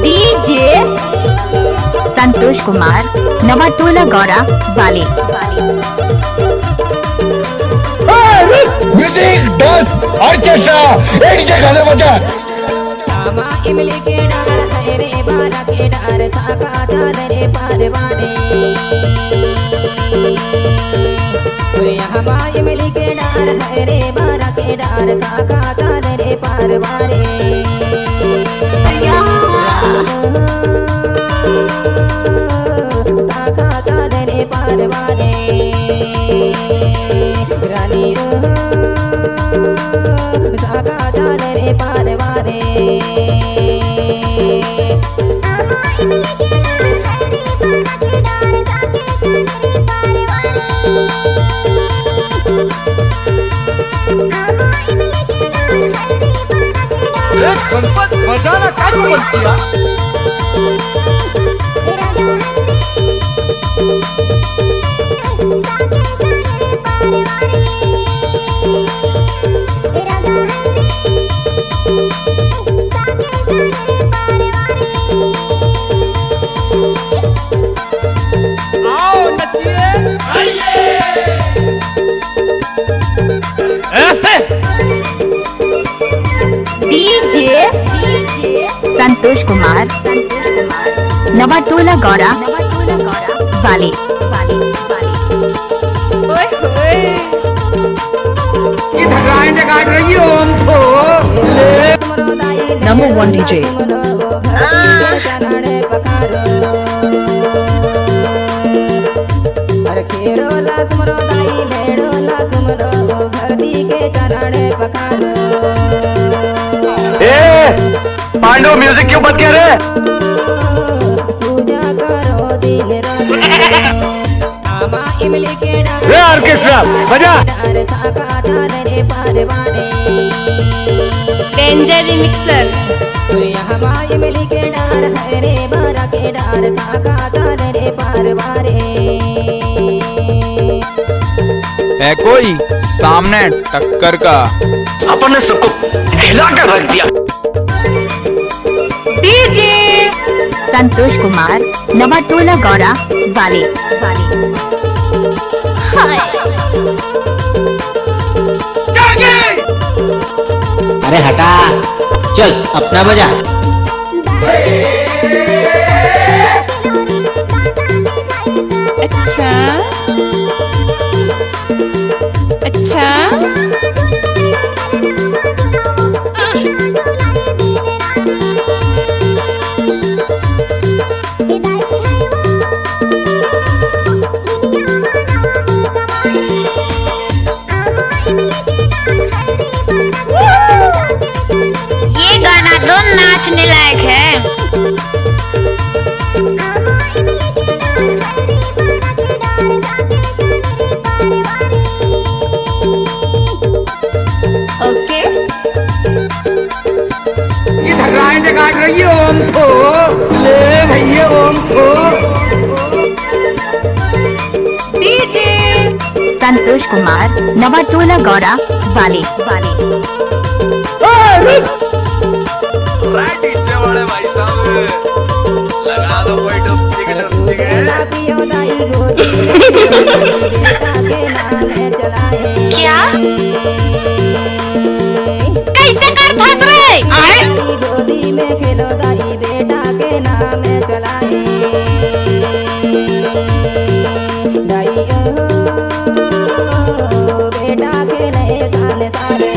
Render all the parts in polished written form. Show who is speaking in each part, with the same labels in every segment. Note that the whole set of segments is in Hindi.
Speaker 1: डीजे संतोष कुमार नवाटोला गौरा वाले।
Speaker 2: म्यूजिक डांस ऑर्केस्ट्रा एक जगह बजा।
Speaker 3: आमा इमली के डार है रे बारा के डार साका चादरे पारवाने। आमा इमली के डार है रे बारा के डार साका चादरे पारवाने। साका चादरे पारवाने रानी साका चादरे पारवाने।
Speaker 2: गणपत बजाना क्या को बोलती है?
Speaker 4: आओ नचिए
Speaker 1: डीजे संतोष कुमार नवाटोला गौरा वाले।
Speaker 4: काट रही हो हमको।
Speaker 5: Number 1 DJ.
Speaker 4: पांडव म्यूजिक क्यों बंद किया रे? रे ऑर्केस्ट्रा बजा।
Speaker 1: Danger remixer.
Speaker 3: इमली के डार है रे बारा के डार साका चादरे पारवाने।
Speaker 6: है कोई सामने टक्कर का?
Speaker 4: अपन ने सबको हिला कर रख दिया।
Speaker 1: डीजे संतोष कुमार नवाटोला गौरा वाले।
Speaker 7: अरे हटा चल अपना बजा।
Speaker 5: अच्छा अच्छा
Speaker 1: ये गाना तो नाचने लायक है। ओके
Speaker 4: इधर लाइन काट रही हो हमको। ले भैया हमको।
Speaker 1: डीजे संतोष कुमार नवाटोला गौरा वाले।
Speaker 6: डीजे वाले भाई साहब लगा दो कोई डुबकी
Speaker 1: क्या कैसे कर फंस रहे?
Speaker 3: गोदी में खेलो दाई बेटा के नाम चलाए। दाई बेटा खेले साले साले।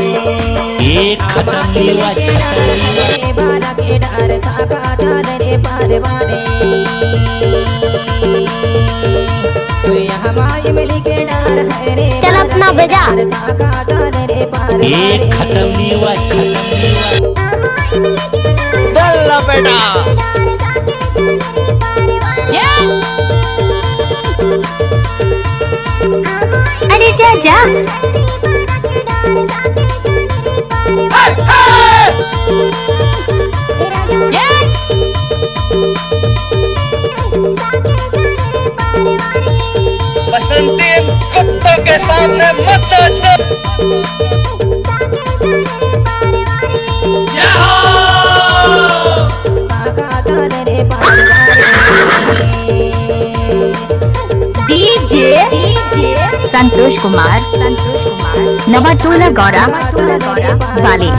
Speaker 7: एक खत्म
Speaker 3: बारा के डार साका चादरे पारवाने। इमली के डार है रे
Speaker 1: चल अपना बजा।
Speaker 3: साका चादरे पारवाने।
Speaker 7: एक खत्म नहीं हुआ
Speaker 6: दल्ला बेटा।
Speaker 1: अरे जा जा।
Speaker 4: बसंती बच्चों के सामने मत नाचो।
Speaker 1: डीजे संतोष कुमार नवाटोला गौरा वाले